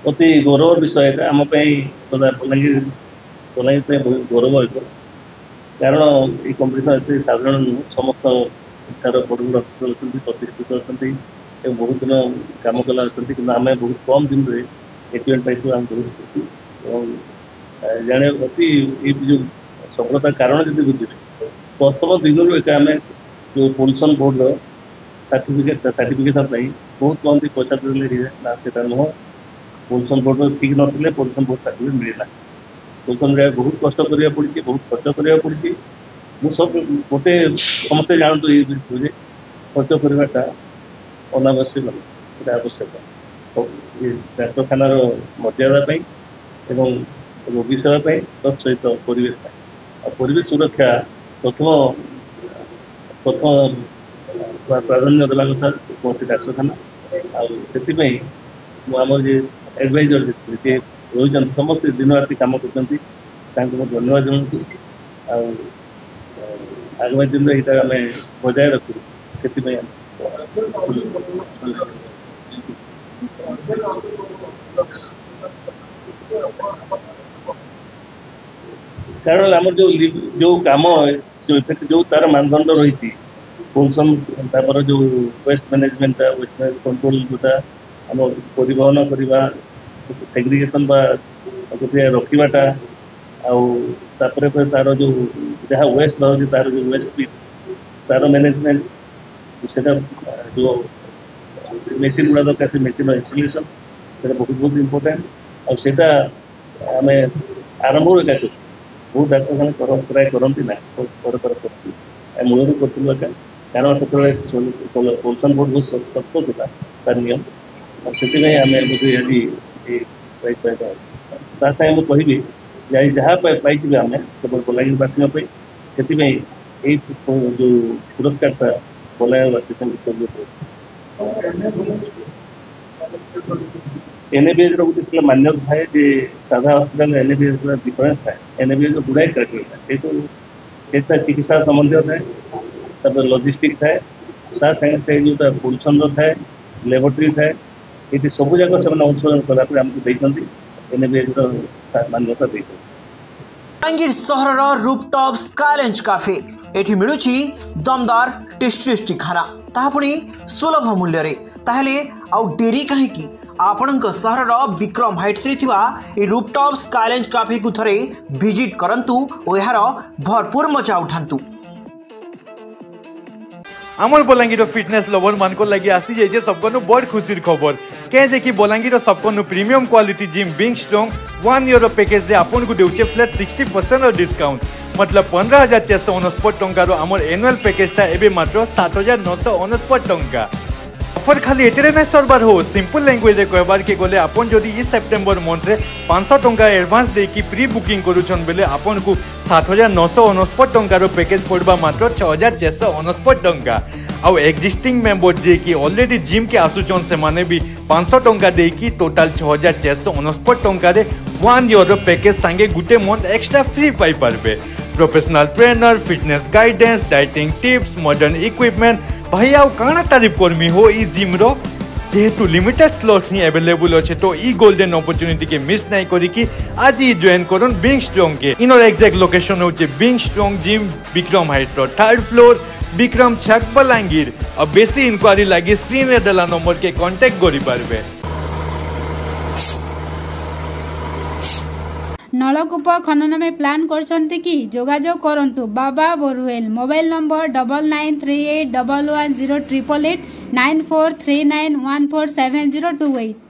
अति गौरव विषय आम बलांगीर बलांगीर बहुत गौरव कारण ये कंपिटिशन एत साधारण नुह समस्त शिक्षार बड़ अफिसर अच्छा प्रतिष्ठित अच्छा बहुत दिन कम कला अच्छा कि आम बहुत कम दिन में एटीएन पाई आम बहुत खुशी जाने अति जो सफलता कारण जब बुझे प्रथम दिन एक आम जो पोल्यूशन बोर्ड सर्टिफिकेशन बहुत कम पैसा देते नुह पोल्यूशन बोर्ड ठीक ना पोल्यूशन बोर्ड सर्टिफिकेट मिलला पोल्यूशन मिले बहुत कष्ट करा पड़ी बहुत खर्च करा पड़ी मुझ सब गोटे समस्ते जानते ये खर्च करवाटा अनावश्यक आवश्यक ये डाक्तखानार मर्यादापी एवं रोगी सेवा तत्सहित परिवेश सुरक्षा प्रथम प्रथम प्राधान्य देवा कथा कौन डाक्तखाना आम एडभाइजर जी रही समस्त दिन राति कम कर धन्यवाद जनाऊँ आगामी दिन में यहाँ आम बजाय रखू से कारण आम जो कम जो तार मानदंड रही पोल्यूशन तापर जो वेस्ट मैनेजमेंट वेस्ट कंट्रोल जोटा आम परिवहन करवा सेग्रीगेशन गोटे रखाटा आपर तार जो जहाँ वेस्ट बाहर तार जो वेस्ट तार मैनेजमेंट से जो मेसीन गुड़ा दरकार मेसीन इंस्टॉलेशन से बहुत बहुत इम्पोर्टेंट आम आरंभ एका कर बहुत डाक्तखाना प्राय करती ना मूल करूँ एका कारण से पोल्यूशन बोर्ड बहुत सख्त था तार नियम से आम मुझे मुझे जहाँ पाई आम केवल बलांगीरवासी से जो पुरस्कार बलांगीरवासी एनएबीएच गोटे मान्यता थाए जे साधा हस्पिटाल एनएबीएच डिफरेन्स थाए एनएबीएच गुड़ाए क्राइटेरिया चिकित्सा संबंधी थाए लजिस्टिक थाए से जो पोल्यूशन थाए लेबोरेटरी थाए ये सब जाक से अनुसरण कलापर आमको देखते एनएबीएच मान्यता देखते बलांगीर सहर रूपटॉप स्काईलैंड कैफे एठी मिलुची दमदार टेस्टी खाना ताहा पुणी सुलभ मूल्य रे ताहले आउ डेरी कहीं आपणक सहर विक्रम हाइट्स रे थिबा ए रूपटॉप स्काईलैंड कैफे को थरे विजिट करंतु और यार भरपूर मजा उठांतु। आमर बलांगीर फिटनेस लवर मान को लगी आसी जाइए सबको बड़ खुशी खबर कहे कि बलांगीर सबको premium quality gym being strong 1 year package दे आपन को देउचे फ्लैट 60% डिस्काउंट मतलब 15,469 टंकार आमर एनुअल पैकेजटा एबे मात्र 7,969 टंका। ऑफर खाली एतेरे ना सरबार हो सिंपल लैंग्वेज कहबार के गले आपन जदि इस सेप्टेम्बर मंथ रे 500 टंका एडवांस देकी प्री बुकिंग करूछन बेले आपन को 7,969 टंकार पैकेज पड़वा मात्र 6,669 टंका आउ एक्जिस्टिंग मेंबर जे कि ऑलरेडी जिम के आसुचन से माने भी 500 टंका देकी टोटल 6,669 टंका रे 1 ईयर पैकेज संगे गुटे मंथ एक्स्ट्रा फ्री पाई पारबे professional trainer fitness guidance dieting tips modern equipment भाई आउ काना तारीफ कर्मी हो ई जिम रो जेहेतु लिमिटेड स्लॉट्स ही अवेलेबल अच्छे तो ई गोल्डन अपॉर्चुनिटी के मिस नहीं करी कि आज ही ज्वाइन करन बिंग स्ट्रॉन्ग के इनर एग्जैक्ट लोकेशन होचे being strong gym Vikram heights रो 3rd फ्लोर विक्रम छक बलांगीर और बेसी इंक्वायरी लगी स्क्रीन रे देला नंबर के कांटेक्ट करि पारबे। नलकूप खनन में प्लान करछन्ते कि जोगाजोग करंतु बाबा बोरवेल मोबाइल नंबर 9938110888 9439147028।